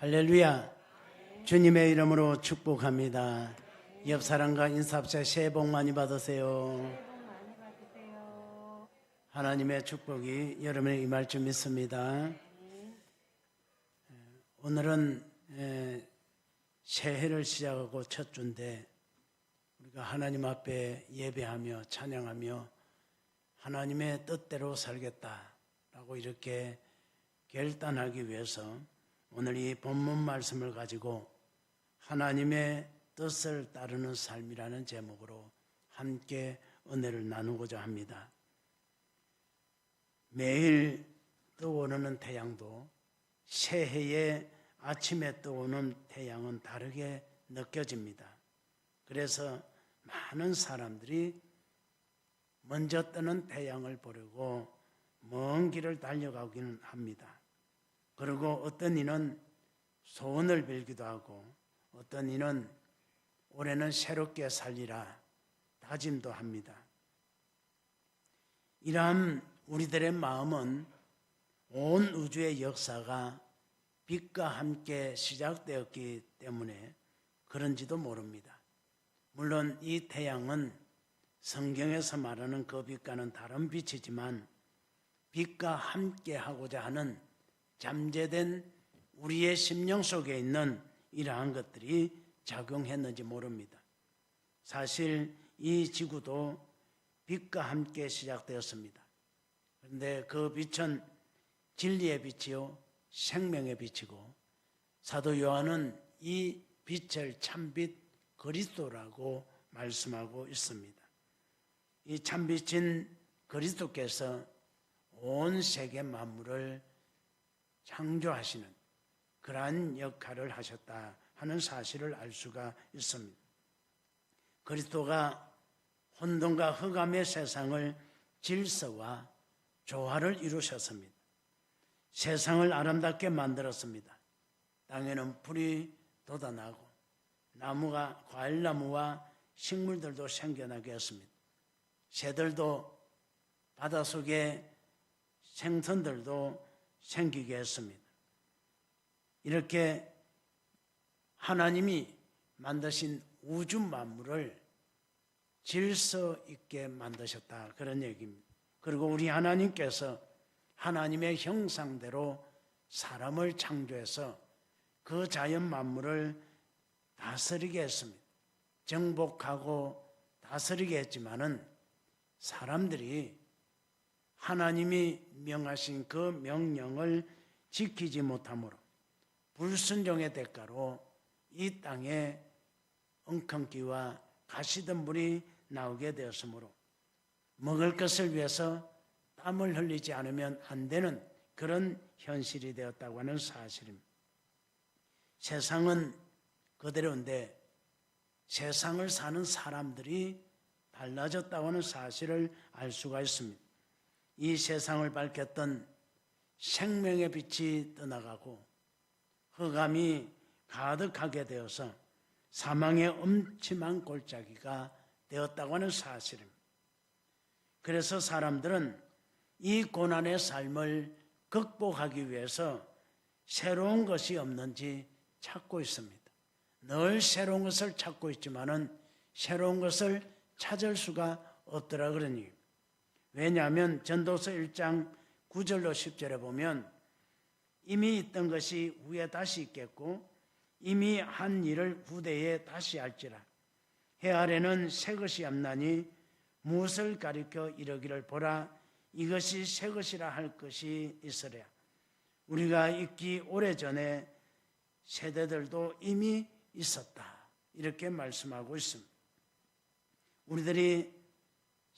할렐루야. 주님의 이름으로 축복합니다. 옆 사람과 인사합시다. 새해 복 많이 받으세요. 하나님의 축복이 여러분에게 임할 줄 믿습니다. 오늘은 새해를 시작하고 첫 주인데 우리가 하나님 앞에 예배하며 찬양하며 하나님의 뜻대로 살겠다라고 이렇게 결단하기 위해서 오늘 이 본문 말씀을 가지고 하나님의 뜻을 따르는 삶이라는 제목으로 함께 은혜를 나누고자 합니다. 매일 떠오르는 태양도 새해의 아침에 떠오르는 태양은 다르게 느껴집니다. 그래서 많은 사람들이 먼저 뜨는 태양을 보려고 먼 길을 달려가기는 합니다. 그리고 어떤 이는 소원을 빌기도 하고 어떤 이는 올해는 새롭게 살리라 다짐도 합니다. 이러한 우리들의 마음은 온 우주의 역사가 빛과 함께 시작되었기 때문에 그런지도 모릅니다. 물론 이 태양은 성경에서 말하는 그 빛과는 다른 빛이지만 빛과 함께 하고자 하는 잠재된 우리의 심령 속에 있는 이러한 것들이 작용했는지 모릅니다. 사실 이 지구도 빛과 함께 시작되었습니다. 그런데 그 빛은 진리의 빛이요 생명의 빛이고 사도 요한은 이 빛을 참빛 그리스도라고 말씀하고 있습니다. 이 참빛인 그리스도께서 온 세계 만물을 창조하시는 그러한 역할을 하셨다 하는 사실을 알 수가 있습니다. 그리스도가 혼돈과 흑암의 세상을 질서와 조화를 이루셨습니다. 세상을 아름답게 만들었습니다. 땅에는 풀이 돋아나고 나무가 과일나무와 식물들도 생겨나게 했습니다. 새들도 바닷속에 생선들도 생기게 했습니다. 이렇게 하나님이 만드신 우주 만물을 질서 있게 만드셨다 그런 얘기입니다. 그리고 우리 하나님께서 하나님의 형상대로 사람을 창조해서 그 자연 만물을 다스리게 했습니다. 정복하고 다스리게 했지만은 사람들이 하나님이 명하신 그 명령을 지키지 못함으로 불순종의 대가로 이 땅에 엉겅퀴와 가시덤불이 나오게 되었으므로 먹을 것을 위해서 땀을 흘리지 않으면 안 되는 그런 현실이 되었다고 하는 사실입니다. 세상은 그대로인데 세상을 사는 사람들이 달라졌다고 하는 사실을 알 수가 있습니다. 이 세상을 밝혔던 생명의 빛이 떠나가고 흑암이 가득하게 되어서 사망의 음침한 골짜기가 되었다고 하는 사실입니다. 그래서 사람들은 이 고난의 삶을 극복하기 위해서 새로운 것이 없는지 찾고 있습니다. 늘 새로운 것을 찾고 있지만은 새로운 것을 찾을 수가 없더라 그러니. 왜냐하면 전도서 1장 9절로 10절에 보면 이미 있던 것이 후에 다시 있겠고 이미 한 일을 후대에 다시 할지라. 해 아래는 새 것이 없나니 무엇을 가리켜 이르기를 보라 이것이 새 것이라 할 것이 있으랴. 우리가 있기 오래전에 세대들도 이미 있었다 이렇게 말씀하고 있습니다. 우리들이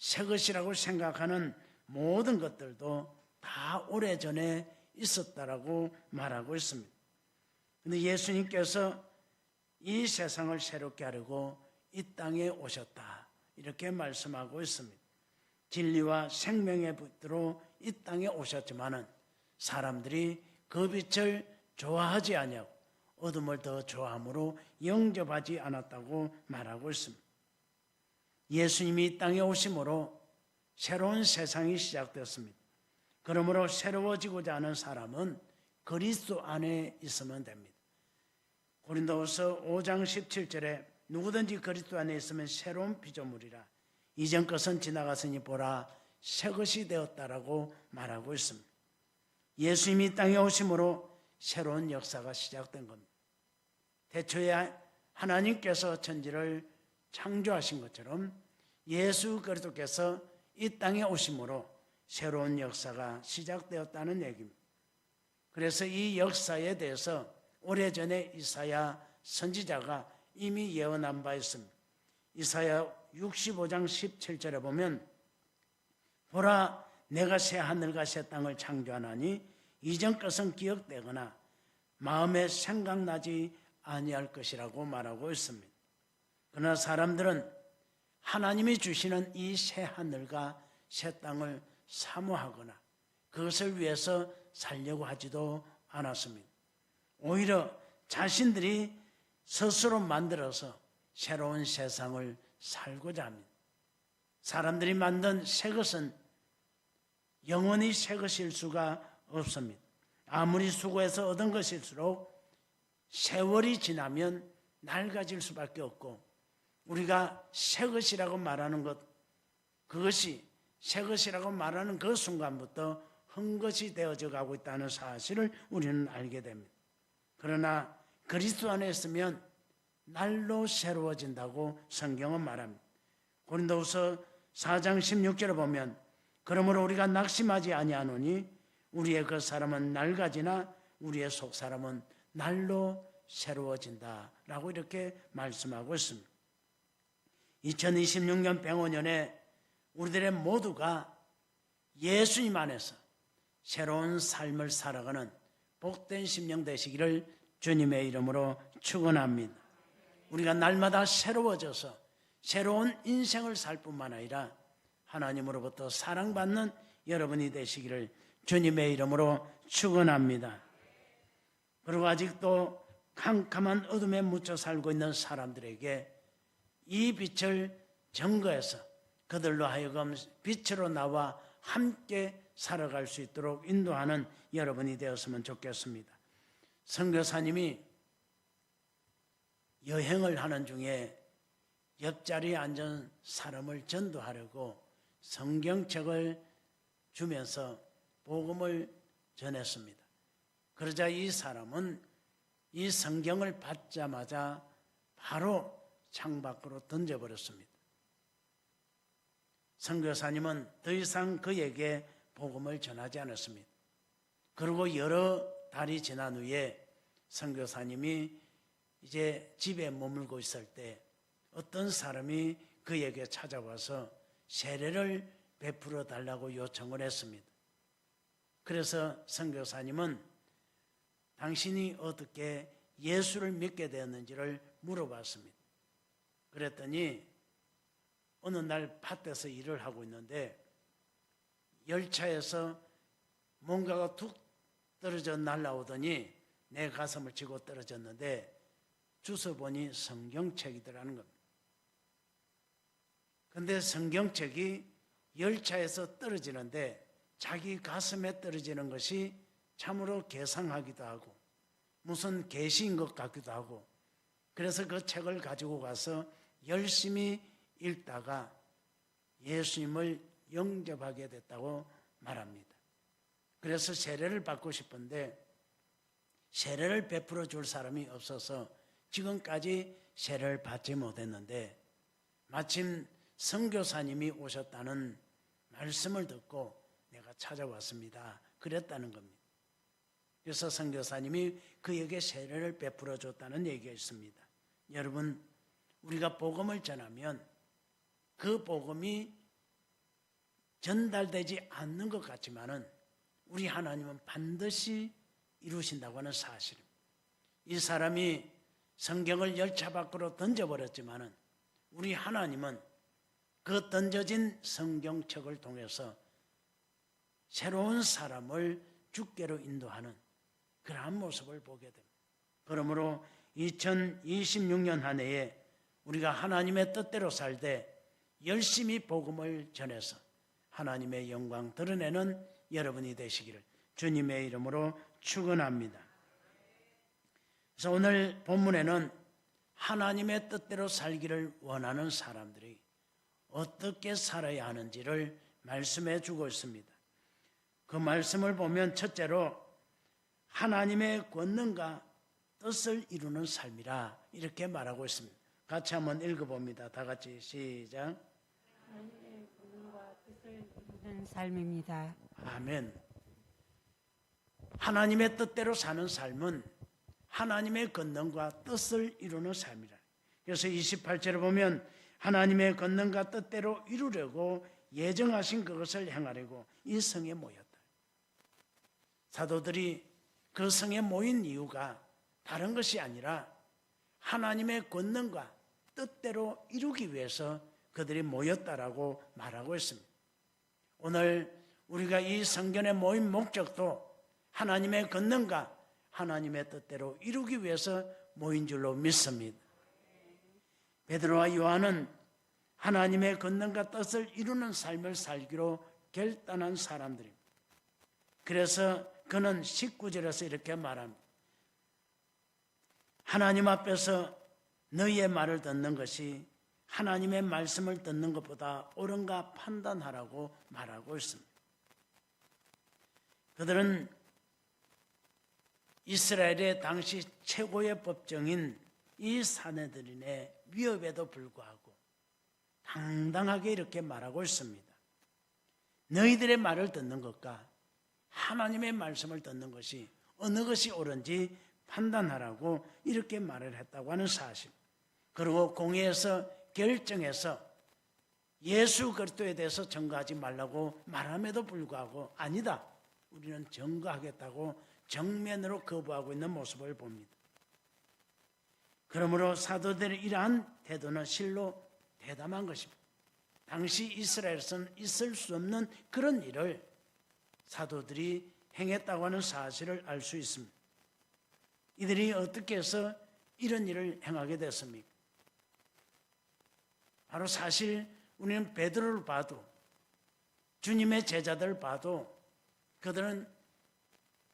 새 것이라고 생각하는 모든 것들도 다 오래전에 있었다라고 말하고 있습니다. 그런데 예수님께서 이 세상을 새롭게 하려고 이 땅에 오셨다 이렇게 말씀하고 있습니다. 진리와 생명의 빛으로 이 땅에 오셨지만은 사람들이 그 빛을 좋아하지 아니하고 어둠을 더 좋아함으로 영접하지 않았다고 말하고 있습니다. 예수님이 이 땅에 오심으로 새로운 세상이 시작되었습니다. 그러므로 새로워지고자 하는 사람은 그리스도 안에 있으면 됩니다. 고린도후서 5장 17절에 누구든지 그리스도 안에 있으면 새로운 피조물이라 이전 것은 지나갔으니 보라 새 것이 되었다라고 말하고 있습니다. 예수님이 땅에 오심으로 새로운 역사가 시작된 겁니다. 태초에 하나님께서 천지를 창조하신 것처럼 예수 그리스도께서 이 땅에 오심으로 새로운 역사가 시작되었다는 얘기입니다. 그래서 이 역사에 대해서 오래전에 이사야 선지자가 이미 예언한 바 있습니다. 이사야 65장 17절에 보면 보라 내가 새 하늘과 새 땅을 창조하나니 이전 것은 기억되거나 마음에 생각나지 아니할 것이라고 말하고 있습니다. 그러나 사람들은 하나님이 주시는 이 새 하늘과 새 땅을 사모하거나 그것을 위해서 살려고 하지도 않았습니다. 오히려 자신들이 스스로 만들어서 새로운 세상을 살고자 합니다. 사람들이 만든 새 것은 영원히 새 것일 수가 없습니다. 아무리 수고해서 얻은 것일수록 세월이 지나면 낡아질 수밖에 없고 우리가 새 것이라고 말하는 것, 그것이 새 것이라고 말하는 그 순간부터 흠것이 되어져 가고 있다는 사실을 우리는 알게 됩니다. 그러나 그리스도 안에 있으면 날로 새로워진다고 성경은 말합니다. 고린도후서 4장 16절에 보면 그러므로 우리가 낙심하지 아니하노니 우리의 그 사람은 낡아지나 우리의 속 사람은 날로 새로워진다라고 이렇게 말씀하고 있습니다. 2026년 병원년에 우리들의 모두가 예수님 안에서 새로운 삶을 살아가는 복된 심령 되시기를 주님의 이름으로 축원합니다. 우리가 날마다 새로워져서 새로운 인생을 살 뿐만 아니라 하나님으로부터 사랑받는 여러분이 되시기를 주님의 이름으로 축원합니다. 그리고 아직도 캄캄한 어둠에 묻혀 살고 있는 사람들에게 이 빛을 증거해서 그들로 하여금 빛으로 나와 함께 살아갈 수 있도록 인도하는 여러분이 되었으면 좋겠습니다. 선교사님이 여행을 하는 중에 옆자리에 앉은 사람을 전도하려고 성경책을 주면서 복음을 전했습니다. 그러자 이 사람은 이 성경을 받자마자 바로 창밖으로 던져버렸습니다. 선교사님은 더 이상 그에게 복음을 전하지 않았습니다. 그리고 여러 달이 지난 후에 선교사님이 이제 집에 머물고 있을 때 어떤 사람이 그에게 찾아와서 세례를 베풀어 달라고 요청을 했습니다. 그래서 선교사님은 당신이 어떻게 예수를 믿게 되었는지를 물어봤습니다. 그랬더니 어느 날 밭에서 일을 하고 있는데 열차에서 뭔가가 툭 떨어져 날아오더니 내 가슴을 치고 떨어졌는데 주워 보니 성경책이더라는 겁니다. 그런데 성경책이 열차에서 떨어지는데 자기 가슴에 떨어지는 것이 참으로 괴상하기도 하고 무슨 계시인 것 같기도 하고 그래서 그 책을 가지고 가서 열심히 읽다가 예수님을 영접하게 됐다고 말합니다. 그래서 세례를 받고 싶은데 세례를 베풀어 줄 사람이 없어서 지금까지 세례를 받지 못했는데 마침 선교사님이 오셨다는 말씀을 듣고 내가 찾아왔습니다. 그랬다는 겁니다. 그래서 선교사님이 그에게 세례를 베풀어 줬다는 얘기가 있습니다. 여러분, 우리가 복음을 전하면 그 복음이 전달되지 않는 것 같지만은 우리 하나님은 반드시 이루신다고 하는 사실입니다. 이 사람이 성경을 열차 밖으로 던져버렸지만은 우리 하나님은 그 던져진 성경책을 통해서 새로운 사람을 주께로 인도하는 그러한 모습을 보게 됩니다. 그러므로 2026년 한 해에 우리가 하나님의 뜻대로 살되 열심히 복음을 전해서 하나님의 영광 드러내는 여러분이 되시기를 주님의 이름으로 축원합니다. 그래서 오늘 본문에는 하나님의 뜻대로 살기를 원하는 사람들이 어떻게 살아야 하는지를 말씀해 주고 있습니다. 그 말씀을 보면 첫째로 하나님의 권능과 뜻을 이루는 삶이라 이렇게 말하고 있습니다. 같이 한번 읽어봅니다. 다 같이 시작. 하나님의 권능과 뜻을 이루는 삶입니다. 아멘. 하나님의 뜻대로 사는 삶은 하나님의 권능과 뜻을 이루는 삶이라. 그래서 28절에 보면 하나님의 권능과 뜻대로 이루려고 예정하신 그것을 행하려고 이 성에 모였다. 사도들이 그 성에 모인 이유가 다른 것이 아니라 하나님의 권능과 뜻대로 이루기 위해서 그들이 모였다라고 말하고 있습니다. 오늘 우리가 이 성전에 모인 목적도 하나님의 권능과 하나님의 뜻대로 이루기 위해서 모인 줄로 믿습니다. 베드로와 요한은 하나님의 권능과 뜻을 이루는 삶을 살기로 결단한 사람들입니다. 그래서 그는 19절에서 이렇게 말합니다. 하나님 앞에서 너희의 말을 듣는 것이 하나님의 말씀을 듣는 것보다 옳은가 판단하라고 말하고 있습니다. 그들은 이스라엘의 당시 최고의 법정인 이 산헤드린의 위협에도 불구하고 당당하게 이렇게 말하고 있습니다. 너희들의 말을 듣는 것과 하나님의 말씀을 듣는 것이 어느 것이 옳은지 판단하라고 이렇게 말을 했다고 하는 사실. 그리고 공회에서 결정해서 예수 그리스도에 대해서 증거하지 말라고 말함에도 불구하고 아니다, 우리는 증거하겠다고 정면으로 거부하고 있는 모습을 봅니다. 그러므로 사도들의 이러한 태도는 실로 대담한 것입니다. 당시 이스라엘에서는 있을 수 없는 그런 일을 사도들이 행했다고 하는 사실을 알 수 있습니다. 이들이 어떻게 해서 이런 일을 행하게 됐습니까? 바로 사실 우리는 베드로를 봐도 주님의 제자들 봐도 그들은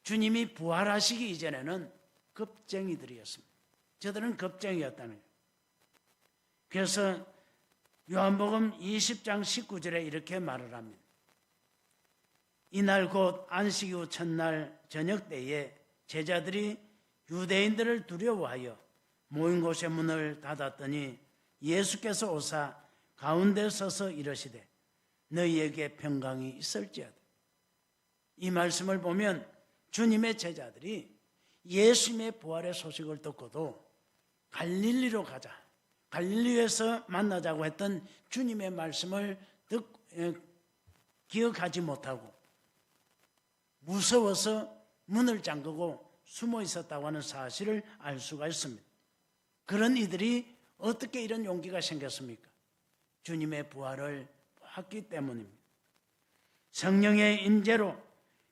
주님이 부활하시기 이전에는 겁쟁이들이었습니다. 저들은 겁쟁이였다는 거예요. 그래서 요한복음 20장 19절에 이렇게 말을 합니다. 이날 곧 안식 후 첫날 저녁 때에 제자들이 유대인들을 두려워하여 모인 곳의 문을 닫았더니 예수께서 오사 가운데 서서 이르시되 너희에게 평강이 있을지어다. 이 말씀을 보면 주님의 제자들이 예수님의 부활의 소식을 듣고도 갈릴리로 가자, 갈릴리에서 만나자고 했던 주님의 말씀을 기억하지 못하고 무서워서 문을 잠그고 숨어 있었다고 하는 사실을 알 수가 있습니다. 그런 이들이 어떻게 이런 용기가 생겼습니까? 주님의 부활을 봤기 때문입니다. 성령의 임재로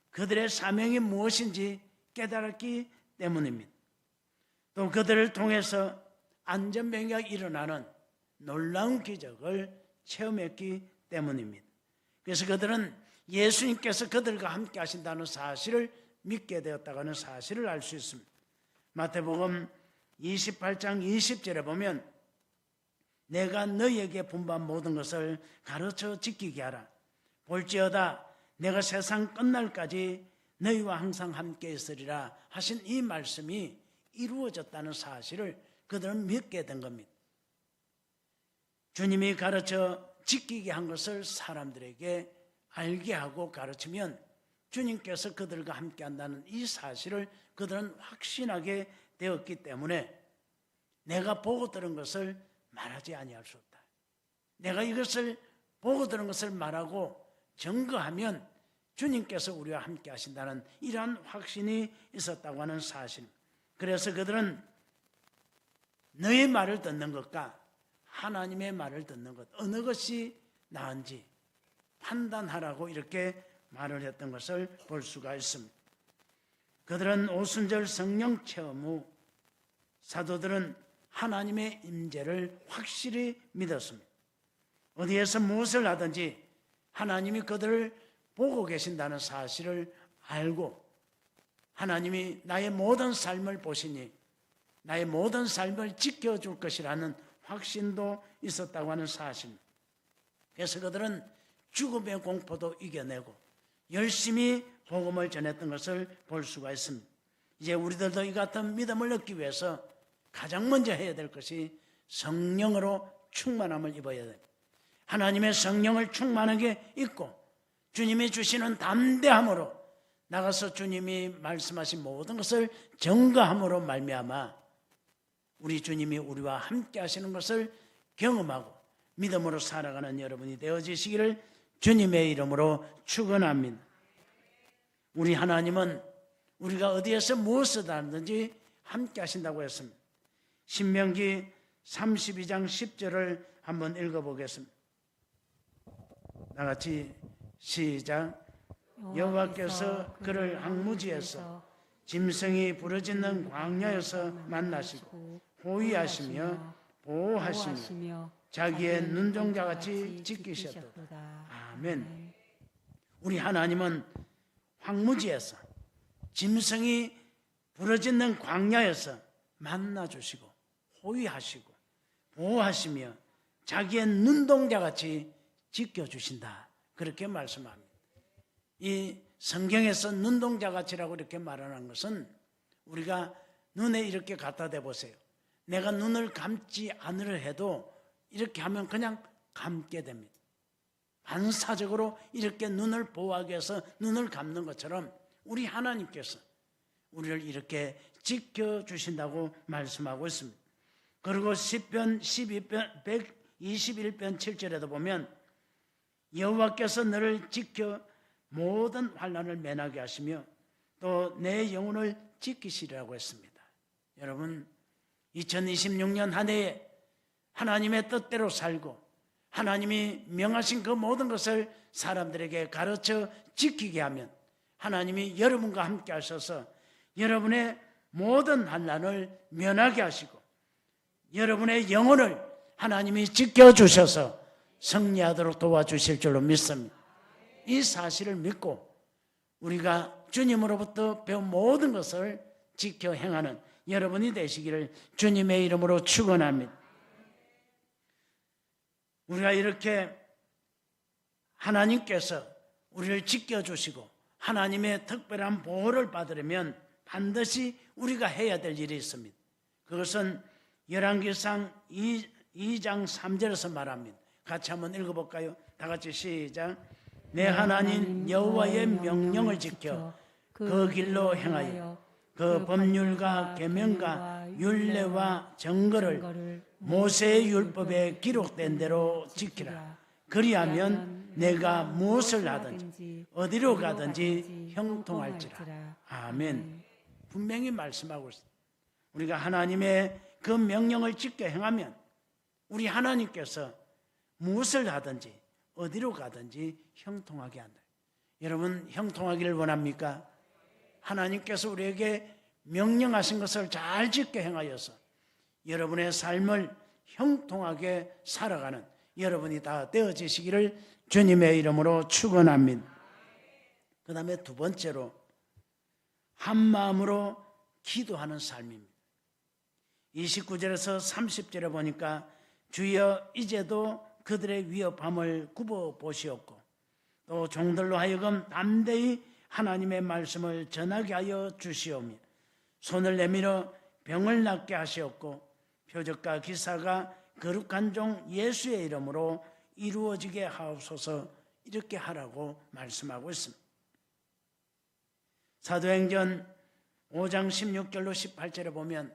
그들의 사명이 무엇인지 깨달았기 때문입니다. 또 그들을 통해서 안전병이 일어나는 놀라운 기적을 체험했기 때문입니다. 그래서 그들은 예수님께서 그들과 함께 하신다는 사실을 믿게 되었다고 하는 사실을 알 수 있습니다. 마태복음 28장 20절에 보면 내가 너희에게 분부한 모든 것을 가르쳐 지키게 하라. 볼지어다 내가 세상 끝날까지 너희와 항상 함께 있으리라 하신 이 말씀이 이루어졌다는 사실을 그들은 믿게 된 겁니다. 주님이 가르쳐 지키게 한 것을 사람들에게 알게 하고 가르치면 주님께서 그들과 함께 한다는 이 사실을 그들은 확신하게 되었기 때문에 내가 보고 들은 것을 말하지 아니할 수 없다. 내가 이것을 보고 들은 것을 말하고 증거하면 주님께서 우리와 함께 하신다는 이러한 확신이 있었다고 하는 사실. 그래서 그들은 너의 말을 듣는 것과 하나님의 말을 듣는 것 어느 것이 나은지 판단하라고 이렇게 말을 했던 것을 볼 수가 있습니다. 그들은 오순절 성령 체험 후 사도들은 하나님의 임재를 확실히 믿었습니다. 어디에서 무엇을 하든지 하나님이 그들을 보고 계신다는 사실을 알고 하나님이 나의 모든 삶을 보시니 나의 모든 삶을 지켜줄 것이라는 확신도 있었다고 하는 사실입니다. 그래서 그들은 죽음의 공포도 이겨내고 열심히 복음을 전했던 것을 볼 수가 있습니다. 이제 우리들도 이 같은 믿음을 얻기 위해서 가장 먼저 해야 될 것이 성령으로 충만함을 입어야 됩니다. 하나님의 성령을 충만하게 입고 주님이 주시는 담대함으로 나가서 주님이 말씀하신 모든 것을 전가함으로 말미암아 우리 주님이 우리와 함께 하시는 것을 경험하고 믿음으로 살아가는 여러분이 되어지시기를 주님의 이름으로 축원합니다. 우리 하나님은 우리가 어디에서 무엇을 하든지 함께 하신다고 했습니다. 신명기 32장 10절을 한번 읽어보겠습니다. 나같이 시작. 여호와께서 그를 항무지에서 짐승이 부르짖는 광야에서 만나시고 호위하시며 보호하시며 자기의 눈동자같이 지키셨도다. 아멘. 우리 하나님은 황무지에서 짐승이 부르짖는 광야에서 만나주시고 호위하시고 보호하시며 자기의 눈동자같이 지켜주신다. 그렇게 말씀합니다. 이 성경에서 눈동자같이라고 이렇게 말하는 것은 우리가 눈에 이렇게 갖다 대보세요. 내가 눈을 감지 않으려 해도 이렇게 하면 그냥 감게 됩니다. 반사적으로 이렇게 눈을 보호하기 위해서 눈을 감는 것처럼 우리 하나님께서 우리를 이렇게 지켜주신다고 말씀하고 있습니다. 그리고 시편 121편 7절에도 보면 여호와께서 너를 지켜 모든 환난을 면하게 하시며 또 내 영혼을 지키시리라고 했습니다. 여러분 2026년 한 해에 하나님의 뜻대로 살고 하나님이 명하신 그 모든 것을 사람들에게 가르쳐 지키게 하면 하나님이 여러분과 함께 하셔서 여러분의 모든 환난을 면하게 하시고 여러분의 영혼을 하나님이 지켜주셔서 승리하도록 도와주실 줄로 믿습니다. 이 사실을 믿고 우리가 주님으로부터 배운 모든 것을 지켜 행하는 여러분이 되시기를 주님의 이름으로 축원합니다. 우리가 이렇게 하나님께서 우리를 지켜주시고 하나님의 특별한 보호를 받으려면 반드시 우리가 해야 될 일이 있습니다. 그것은 열왕기상 2장 3절에서 말합니다. 같이 한번 읽어볼까요? 다 같이 시작. 내 하나님 여호와의 명령을 지켜 그 길로 행하여 그 법률과 계명과 율례와 정거를 모세의 율법에 기록된 대로 지키라. 그리하면 내가 무엇을 하든지 어디로 가든지 형통할지라. 아멘. 분명히 말씀하고 있습니다. 우리가 하나님의 그 명령을 지켜 행하면 우리 하나님께서 무엇을 하든지 어디로 가든지 형통하게 한다. 여러분 형통하기를 원합니까? 하나님께서 우리에게 명령하신 것을 잘 지켜 행하여서 여러분의 삶을 형통하게 살아가는 여러분이 다 되어지시기를 주님의 이름으로 축원합니다. 그 다음에 두 번째로 한 마음으로 기도하는 삶입니다. 29절에서 30절에 보니까 주여 이제도 그들의 위협함을 굽어보시옵고 또 종들로 하여금 담대히 하나님의 말씀을 전하게 하여 주시오며 손을 내밀어 병을 낫게 하시옵고 표적과 기사가 거룩한 종 예수의 이름으로 이루어지게 하옵소서. 이렇게 하라고 말씀하고 있습니다. 사도행전 5장 16절로 18절에 보면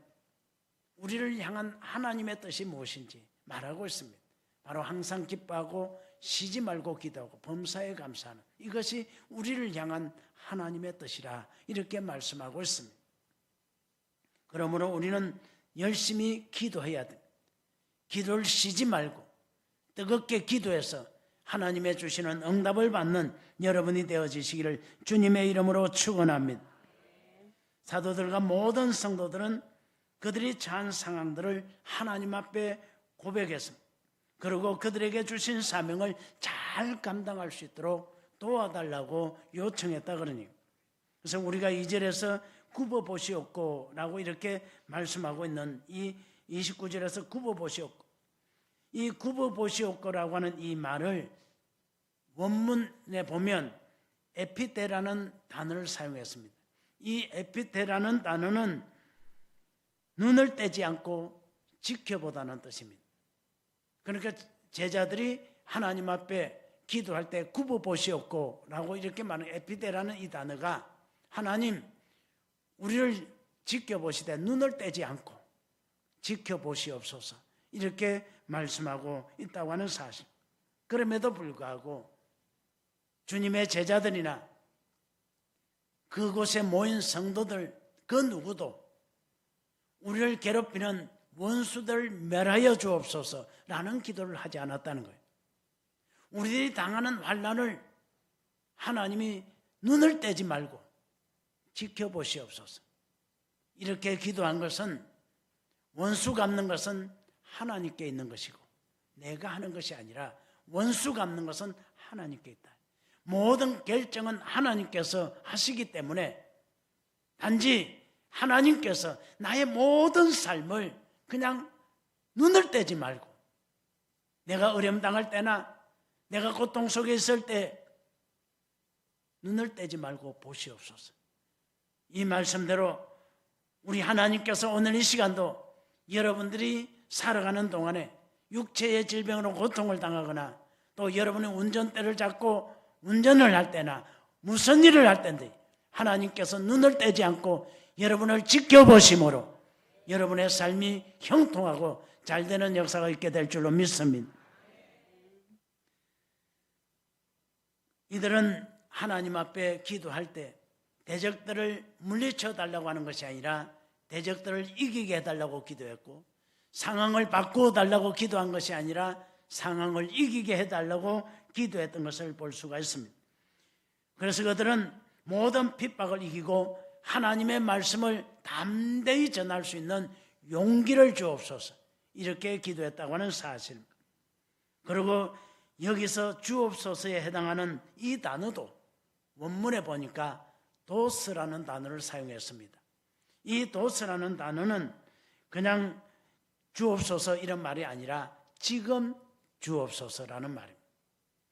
우리를 향한 하나님의 뜻이 무엇인지 말하고 있습니다. 바로 항상 기뻐하고 쉬지 말고 기도하고 범사에 감사하는 이것이 우리를 향한 하나님의 뜻이라 이렇게 말씀하고 있습니다. 그러므로 우리는 열심히 기도해야 됩니다. 기도를 쉬지 말고 뜨겁게 기도해서 하나님의 주시는 응답을 받는 여러분이 되어지시기를 주님의 이름으로 축원합니다. 사도들과 모든 성도들은 그들이 처한 상황들을 하나님 앞에 고백했습니다. 그리고 그들에게 주신 사명을 잘 감당할 수 있도록 도와달라고 요청했다 그러니 그래서 우리가 2절에서 굽어 보시옵고라고 이렇게 말씀하고 있는 이 29절에서 굽어 보시옵고, 이 굽어 보시옵고라고 하는 이 말을 원문에 보면 에피테라는 단어를 사용했습니다. 이 에피테라는 단어는 눈을 떼지 않고 지켜보다는 뜻입니다. 그러니까 제자들이 하나님 앞에 기도할 때 굽어 보시옵고라고 이렇게 말하는 에피테라는 이 단어가 하나님 우리를 지켜보시되 눈을 떼지 않고 지켜보시옵소서 이렇게 말씀하고 있다고 하는 사실. 그럼에도 불구하고 주님의 제자들이나 그곳에 모인 성도들 그 누구도 우리를 괴롭히는 원수들 멸하여 주옵소서라는 기도를 하지 않았다는 거예요. 우리들이 당하는 환난을 하나님이 눈을 떼지 말고 지켜보시옵소서 이렇게 기도한 것은 원수 갚는 것은 하나님께 있는 것이고 내가 하는 것이 아니라 원수 갚는 것은 하나님께 있다. 모든 결정은 하나님께서 하시기 때문에 단지 하나님께서 나의 모든 삶을 그냥 눈을 떼지 말고 내가 어려움 당할 때나 내가 고통 속에 있을 때 눈을 떼지 말고 보시옵소서. 이 말씀대로 우리 하나님께서 오늘 이 시간도 여러분들이 살아가는 동안에 육체의 질병으로 고통을 당하거나 또 여러분의 운전대를 잡고 운전을 할 때나 무슨 일을 할 때인데 하나님께서 눈을 떼지 않고 여러분을 지켜보심으로 여러분의 삶이 형통하고 잘되는 역사가 있게 될 줄로 믿습니다. 이들은 하나님 앞에 기도할 때 대적들을 물리쳐 달라고 하는 것이 아니라 대적들을 이기게 해달라고 기도했고 상황을 바꾸어 달라고 기도한 것이 아니라 상황을 이기게 해달라고 기도했던 것을 볼 수가 있습니다. 그래서 그들은 모든 핍박을 이기고 하나님의 말씀을 담대히 전할 수 있는 용기를 주옵소서 이렇게 기도했다고 하는 사실입니다. 그리고 여기서 주옵소서에 해당하는 이 단어도 원문에 보니까 도스라는 단어를 사용했습니다. 이 도스라는 단어는 그냥 주옵소서 이런 말이 아니라 지금 주옵소서라는 말입니다.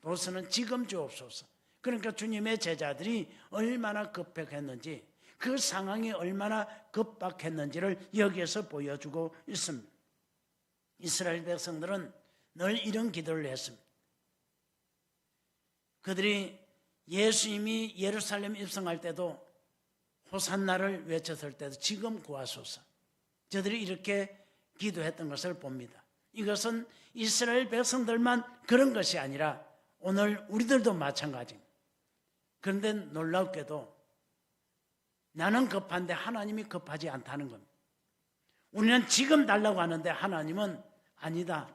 도스는 지금 주옵소서. 그러니까 주님의 제자들이 얼마나 급박했는지 그 상황이 얼마나 급박했는지를 여기에서 보여주고 있습니다. 이스라엘 백성들은 늘 이런 기도를 했습니다. 그들이 예수님이 예루살렘 입성할 때도 호산나를 외쳤을 때도 지금 구하소서. 저들이 이렇게 기도했던 것을 봅니다. 이것은 이스라엘 백성들만 그런 것이 아니라 오늘 우리들도 마찬가지입니다. 그런데 놀랍게도 나는 급한데 하나님이 급하지 않다는 겁니다. 우리는 지금 달라고 하는데 하나님은 아니다.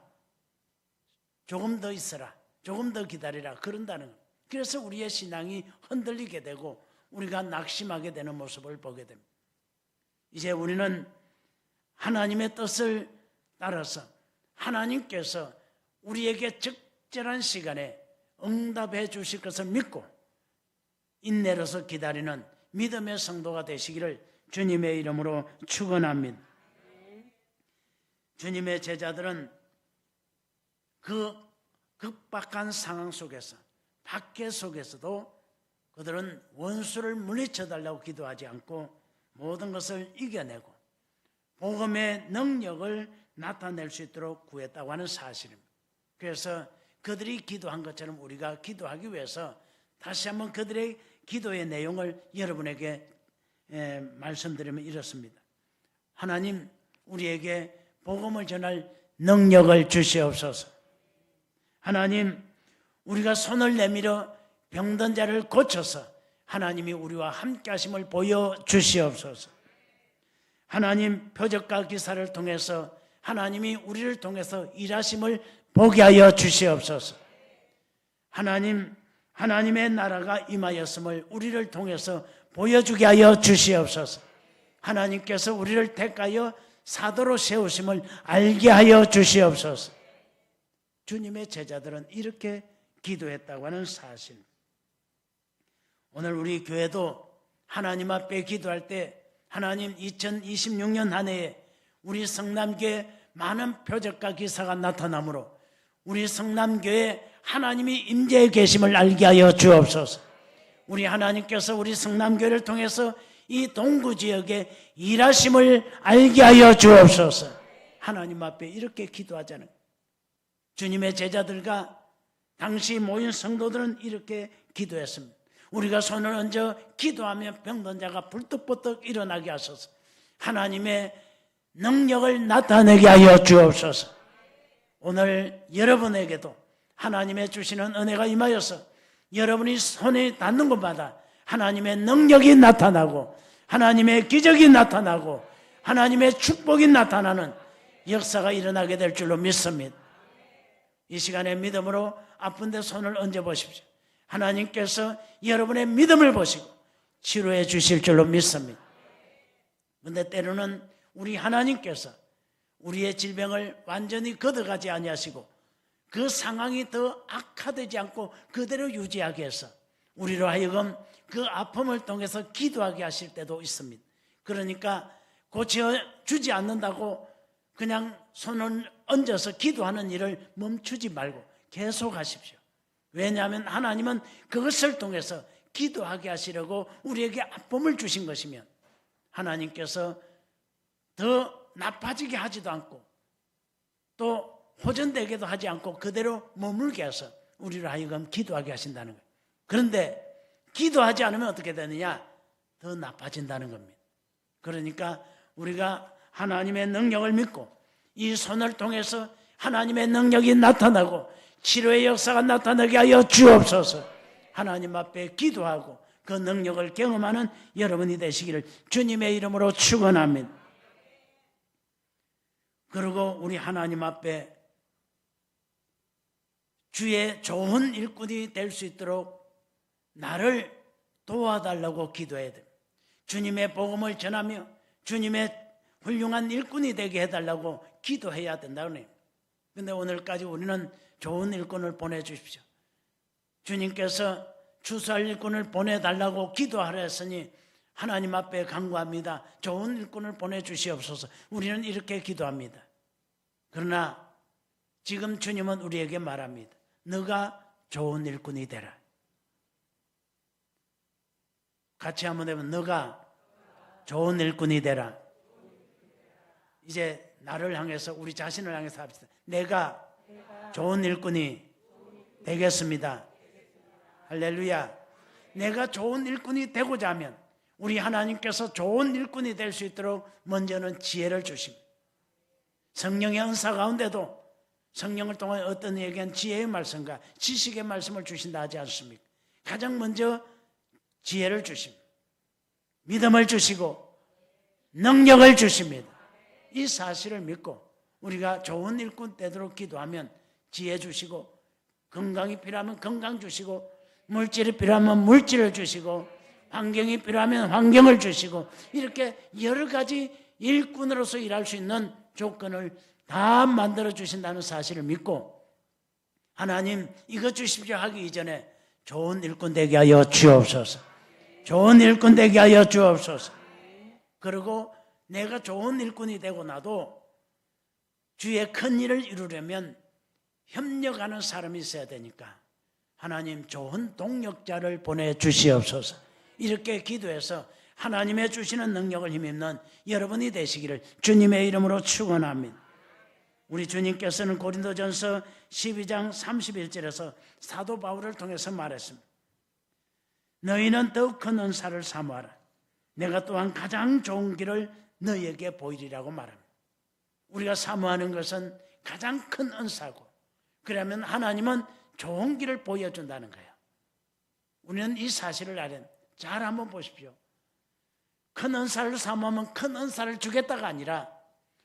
조금 더 있어라. 조금 더 기다리라. 그런다는 겁니다. 그래서 우리의 신앙이 흔들리게 되고 우리가 낙심하게 되는 모습을 보게 됩니다. 이제 우리는 하나님의 뜻을 따라서 하나님께서 우리에게 적절한 시간에 응답해 주실 것을 믿고 인내로서 기다리는 믿음의 성도가 되시기를 주님의 이름으로 축원합니다. 주님의 제자들은 그 급박한 상황 속에서 박해 속에서도 그들은 원수를 물리쳐 달라고 기도하지 않고 모든 것을 이겨내고 복음의 능력을 나타낼 수 있도록 구했다고 하는 사실입니다. 그래서 그들이 기도한 것처럼 우리가 기도하기 위해서 다시 한번 그들의 기도의 내용을 여러분에게 말씀드리면 이렇습니다. 하나님, 우리에게 복음을 전할 능력을 주시옵소서. 하나님, 우리가 손을 내밀어 병든 자를 고쳐서 하나님이 우리와 함께 하심을 보여주시옵소서. 하나님, 표적과 기사를 통해서 하나님이 우리를 통해서 일하심을 보게 하여 주시옵소서. 하나님, 하나님의 나라가 임하였음을 우리를 통해서 보여주게 하여 주시옵소서. 하나님께서 우리를 택하여 사도로 세우심을 알게 하여 주시옵소서. 주님의 제자들은 이렇게 기도했다고 하는 사실. 오늘 우리 교회도 하나님 앞에 기도할 때 하나님 2026년 한 해에 우리 성남교회 많은 표적과 기사가 나타나므로 우리 성남교회 하나님이 임재해 계심을 알게 하여 주옵소서. 우리 하나님께서 우리 성남교회를 통해서 이 동구 지역에 일하심을 알게 하여 주옵소서. 하나님 앞에 이렇게 기도하자는 거예요. 주님의 제자들과 당시 모인 성도들은 이렇게 기도했습니다. 우리가 손을 얹어 기도하며 병든 자가 불떡불떡 일어나게 하소서. 하나님의 능력을 나타내게 하여 주옵소서. 오늘 여러분에게도 하나님의 주시는 은혜가 임하여서 여러분이 손에 닿는 곳마다 하나님의 능력이 나타나고 하나님의 기적이 나타나고 하나님의 축복이 나타나는 역사가 일어나게 될 줄로 믿습니다. 이 시간에 믿음으로 아픈 데 손을 얹어 보십시오. 하나님께서 여러분의 믿음을 보시고 치료해 주실 줄로 믿습니다. 그런데 때로는 우리 하나님께서 우리의 질병을 완전히 걷어가지 아니하시고 그 상황이 더 악화되지 않고 그대로 유지하게 해서 우리로 하여금 그 아픔을 통해서 기도하게 하실 때도 있습니다. 그러니까 고쳐주지 않는다고 그냥 손을 얹어서 기도하는 일을 멈추지 말고 계속 하십시오. 왜냐하면 하나님은 그것을 통해서 기도하게 하시려고 우리에게 아픔을 주신 것이면 하나님께서 더 나빠지게 하지도 않고 또 호전되게도 하지 않고 그대로 머물게 해서 우리를 하여금 기도하게 하신다는 거예요. 그런데 기도하지 않으면 어떻게 되느냐? 더 나빠진다는 겁니다. 그러니까 우리가 하나님의 능력을 믿고 이 손을 통해서 하나님의 능력이 나타나고 치료의 역사가 나타나게 하여 주옵소서. 하나님 앞에 기도하고 그 능력을 경험하는 여러분이 되시기를 주님의 이름으로 축원합니다. 그리고 우리 하나님 앞에 주의 좋은 일꾼이 될 수 있도록 나를 도와달라고 기도해야 됩니다. 주님의 복음을 전하며 주님의 훌륭한 일꾼이 되게 해달라고 기도해야 된다고 해요. 그런데 오늘까지 우리는 좋은 일꾼을 보내주십시오. 주님께서 추수할 일꾼을 보내달라고 기도하라 했으니 하나님 앞에 간구합니다. 좋은 일꾼을 보내주시옵소서. 우리는 이렇게 기도합니다. 그러나 지금 주님은 우리에게 말합니다. 너가 좋은 일꾼이 되라. 같이 한번 해보면 너가 좋은 일꾼이 되라. 이제 나를 향해서 우리 자신을 향해서 합시다. 내가 좋은 일꾼이 되겠습니다. 할렐루야. 내가 좋은 일꾼이 되고자 하면 우리 하나님께서 좋은 일꾼이 될 수 있도록 먼저는 지혜를 주십니다. 성령의 은사 가운데도 성령을 통해 어떤 이에게는 지혜의 말씀과 지식의 말씀을 주신다 하지 않습니까? 가장 먼저 지혜를 주십니다. 믿음을 주시고 능력을 주십니다. 이 사실을 믿고 우리가 좋은 일꾼 되도록 기도하면 지혜 주시고 건강이 필요하면 건강 주시고 물질이 필요하면 물질을 주시고 환경이 필요하면 환경을 주시고 이렇게 여러 가지 일꾼으로서 일할 수 있는 조건을 다 만들어 주신다는 사실을 믿고 하나님 이거 주십시오 하기 이전에 좋은 일꾼 되게 하여 주옵소서. 좋은 일꾼 되게 하여 주옵소서. 그리고 내가 좋은 일꾼이 되고 나도 주의 큰 일을 이루려면 협력하는 사람이 있어야 되니까 하나님 좋은 동력자를 보내주시옵소서. 이렇게 기도해서 하나님의 주시는 능력을 힘입는 여러분이 되시기를 주님의 이름으로 축원합니다. 우리 주님께서는 고린도전서 12장 31절에서 사도 바울을 통해서 말했습니다. 너희는 더욱 큰 은사를 사모하라. 내가 또한 가장 좋은 길을 너희에게 보이리라고 말합니다. 우리가 사모하는 것은 가장 큰 은사고 그러면 하나님은 좋은 길을 보여준다는 거예요. 우리는 이 사실을 알아야 합니다. 잘 한번 보십시오. 큰 은사를 사모하면 큰 은사를 주겠다가 아니라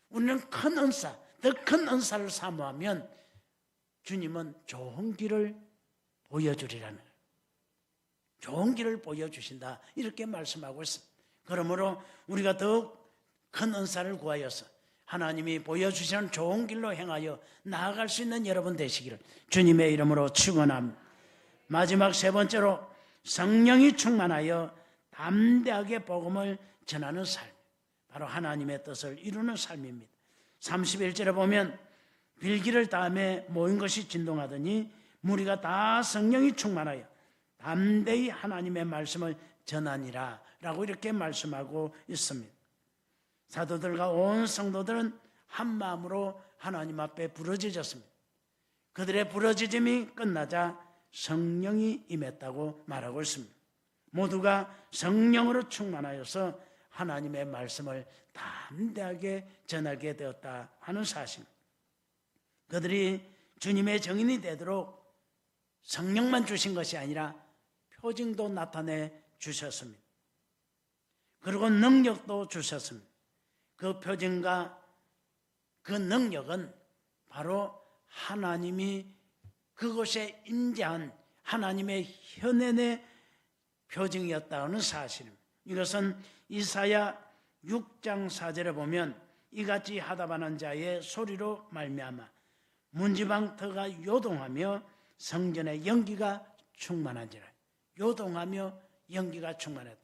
우리는 큰 은사, 더 큰 은사를 사모하면 주님은 좋은 길을 보여주리라는 거예요. 좋은 길을 보여주신다 이렇게 말씀하고 있습니다. 그러므로 우리가 더욱 큰 은사를 구하여서 하나님이 보여주시는 좋은 길로 행하여 나아갈 수 있는 여러분 되시기를 주님의 이름으로 축원합니다. 마지막 세 번째로 성령이 충만하여 담대하게 복음을 전하는 삶. 바로 하나님의 뜻을 이루는 삶입니다. 31절에 보면 빌기를 다음에 모인 것이 진동하더니 무리가 다 성령이 충만하여 담대히 하나님의 말씀을 전하니라 라고 이렇게 말씀하고 있습니다. 사도들과 온 성도들은 한 마음으로 하나님 앞에 부르짖었습니다. 그들의 부르짖음이 끝나자 성령이 임했다고 말하고 있습니다. 모두가 성령으로 충만하여서 하나님의 말씀을 담대하게 전하게 되었다 하는 사실. 그들이 주님의 증인이 되도록 성령만 주신 것이 아니라 표징도 나타내 주셨습니다. 그리고 능력도 주셨습니다. 그 표징과 그 능력은 바로 하나님이 그곳에 임재한 하나님의 현현의 표징이었다는 사실입니다. 이것은 이사야 6장 4절에 보면 이같이 하다바는 자의 소리로 말미암아 문지방 터가 요동하며 성전의 연기가 충만한지라. 요동하며 연기가 충만했다.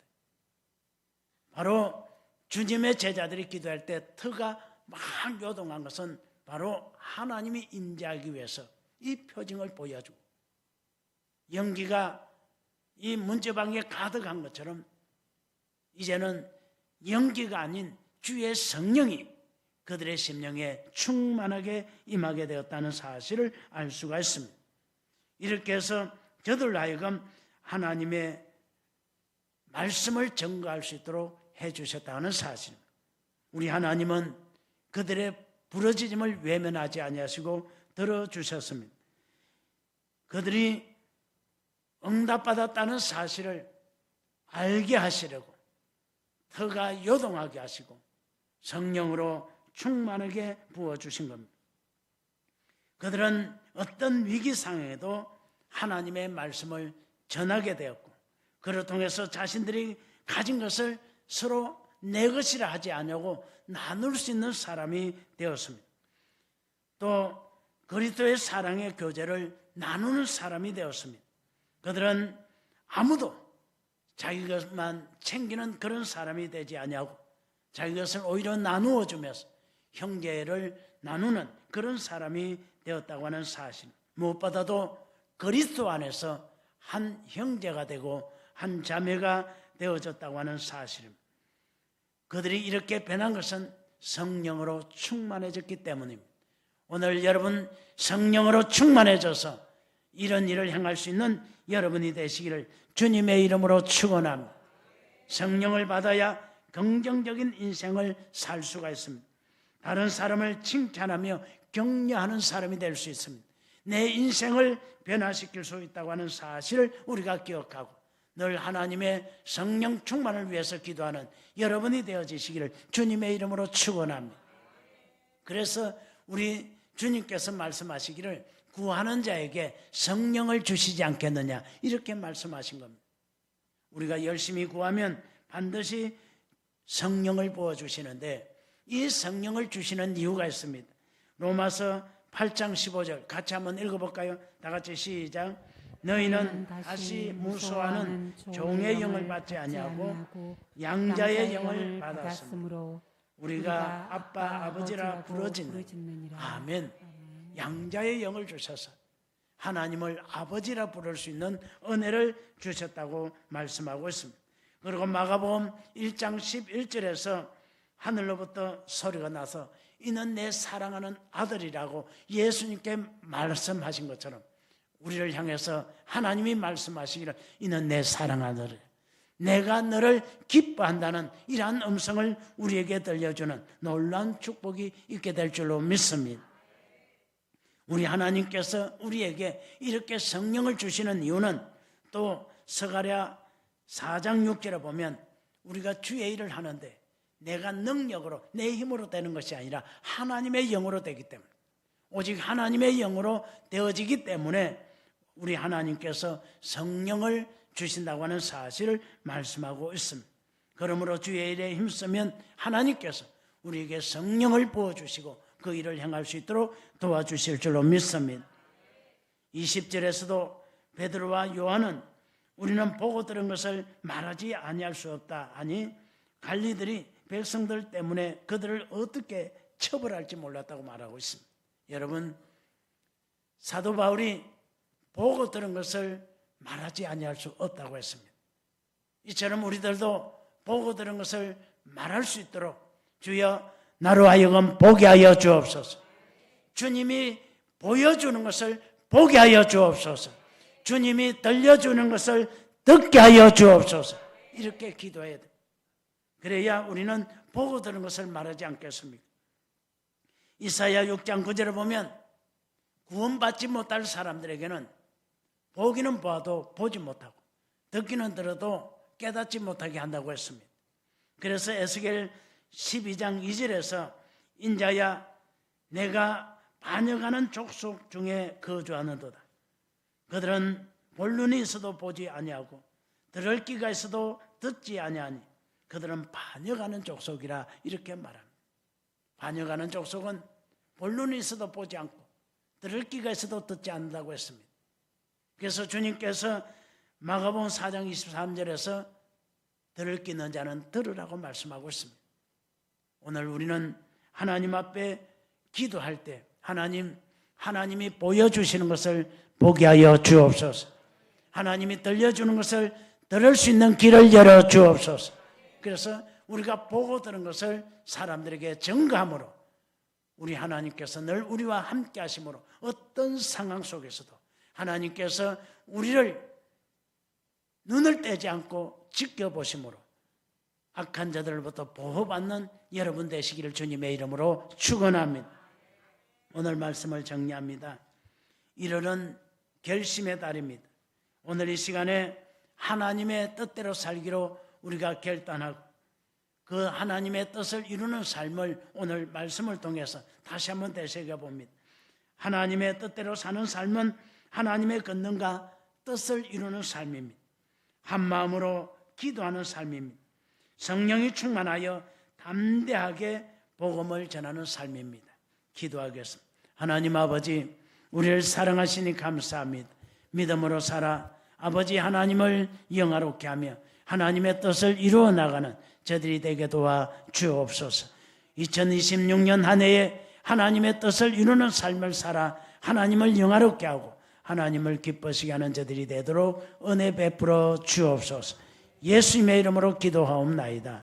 바로 주님의 제자들이 기도할 때 터가 막 요동한 것은 바로 하나님이 임재하기 위해서 이 표징을 보여주고 연기가 이 문지방에 가득한 것처럼 이제는 연기가 아닌 주의 성령이 그들의 심령에 충만하게 임하게 되었다는 사실을 알 수가 있습니다. 이렇게 해서 저들로 하여금 하나님의 말씀을 증거할 수 있도록 해주셨다는 사실입니다. 우리 하나님은 그들의 부르짖음을 외면하지 아니하시고 들어주셨습니다. 그들이 응답받았다는 사실을 알게 하시려고 터가 요동하게 하시고 성령으로 충만하게 부어주신 겁니다. 그들은 어떤 위기 상황에도 하나님의 말씀을 전하게 되었고 그를 통해서 자신들이 가진 것을 서로 내 것이라 하지 않냐고 나눌 수 있는 사람이 되었습니다. 또 그리스도의 사랑의 교제를 나누는 사람이 되었습니다. 그들은 아무도 자기 것만 챙기는 그런 사람이 되지 아니하고 자기 것을 오히려 나누어 주면서 형제를 나누는 그런 사람이 되었다고 하는 사실. 무엇보다도 그리스도 안에서 한 형제가 되고 한 자매가 되어졌다고 하는 사실입니다. 그들이 이렇게 변한 것은 성령으로 충만해졌기 때문입니다. 오늘 여러분 성령으로 충만해져서 이런 일을 행할 수 있는 여러분이 되시기를 주님의 이름으로 축원합니다. 성령을 받아야 긍정적인 인생을 살 수가 있습니다. 다른 사람을 칭찬하며 격려하는 사람이 될 수 있습니다. 내 인생을 변화시킬 수 있다고 하는 사실을 우리가 기억하고 늘 하나님의 성령 충만을 위해서 기도하는 여러분이 되어지시기를 주님의 이름으로 축원합니다. 그래서 우리 주님께서 말씀하시기를 구하는 자에게 성령을 주시지 않겠느냐 이렇게 말씀하신 겁니다. 우리가 열심히 구하면 반드시 성령을 부어주시는데 이 성령을 주시는 이유가 있습니다. 로마서 8장 15절 같이 한번 읽어볼까요? 다 같이 시작. 너희는 다시 무소하는 종의 영을 받지 아니하고 양자의 영을 받았으므로 우리가 아빠 아버지라 부르짖느니라. 아멘. 양자의 영을 주셔서 하나님을 아버지라 부를 수 있는 은혜를 주셨다고 말씀하고 있습니다. 그리고 마가복음 1장 11절에서 하늘로부터 소리가 나서 이는 내 사랑하는 아들이라고 예수님께 말씀하신 것처럼 우리를 향해서 하나님이 말씀하시기를 이는 내 사랑하는 아들, 내가 너를 기뻐한다는 이러한 음성을 우리에게 들려주는 놀라운 축복이 있게 될 줄로 믿습니다. 우리 하나님께서 우리에게 이렇게 성령을 주시는 이유는 또 스가랴 4장 6절에 보면 우리가 주의 일을 하는데 내가 능력으로 내 힘으로 되는 것이 아니라 하나님의 영으로 되기 때문에 오직 하나님의 영으로 되어지기 때문에 우리 하나님께서 성령을 주신다고 하는 사실을 말씀하고 있습니다. 그러므로 주의 일에 힘쓰면 하나님께서 우리에게 성령을 부어주시고 그 일을 행할 수 있도록 도와주실 줄로 믿습니다. 20절에서도 베드로와 요한은 우리는 보고 들은 것을 말하지 아니할 수 없다 하니 갈리들이 백성들 때문에 그들을 어떻게 처벌할지 몰랐다고 말하고 있습니다. 여러분, 사도 바울이 보고 들은 것을 말하지 아니할 수 없다고 했습니다. 이처럼 우리들도 보고 들은 것을 말할 수 있도록 주여 나로 하여금 보게 하여 주옵소서. 주님이 보여주는 것을 보게 하여 주옵소서. 주님이 들려주는 것을 듣게 하여 주옵소서. 이렇게 기도해야 돼. 그래야 우리는 보고 들은 것을 말하지 않겠습니까? 이사야 6장 9절을 보면 구원받지 못할 사람들에게는 보기는 봐도 보지 못하고 듣기는 들어도 깨닫지 못하게 한다고 했습니다. 그래서 에스겔 12장 2절에서 인자야 내가 반역하는 족속 중에 거주하는도다. 그들은 볼 눈이 있어도 보지 아니하고 들을 귀가 있어도 듣지 아니하니 그들은 반역하는 족속이라 이렇게 말합니다. 반역하는 족속은 볼 눈이 있어도 보지 않고 들을 귀가 있어도 듣지 않는다고 했습니다. 그래서 주님께서 마가복음 4장 23절에서 들을 귀 있는 자는 들으라고 말씀하고 있습니다. 오늘 우리는 하나님 앞에 기도할 때 하나님이 보여주시는 것을 보게 하여 주옵소서. 하나님이 들려주는 것을 들을 수 있는 길을 열어 주옵소서. 그래서 우리가 보고 들은 것을 사람들에게 증거함으로 우리 하나님께서 늘 우리와 함께 하심으로 어떤 상황 속에서도 하나님께서 우리를 눈을 떼지 않고 지켜보심으로 악한 자들로부터 보호받는 여러분 되시기를 주님의 이름으로 축원합니다. 오늘 말씀을 정리합니다. 1월은 결심의 달입니다. 오늘 이 시간에 하나님의 뜻대로 살기로 우리가 결단하고 그 하나님의 뜻을 이루는 삶을 오늘 말씀을 통해서 다시 한번 되새겨 봅니다. 하나님의 뜻대로 사는 삶은 하나님의 권능과 뜻을 이루는 삶입니다. 한 마음으로 기도하는 삶입니다. 성령이 충만하여 담대하게 복음을 전하는 삶입니다. 기도하겠습니다. 하나님 아버지, 우리를 사랑하시니 감사합니다. 믿음으로 살아 아버지 하나님을 영화롭게 하며 하나님의 뜻을 이루어 나가는 저들이 되게 도와 주옵소서. 2026년 한 해에 하나님의 뜻을 이루는 삶을 살아 하나님을 영화롭게 하고 하나님을 기쁘시게 하는 저들이 되도록 은혜 베풀어 주옵소서. 예수님의 이름으로 기도하옵나이다.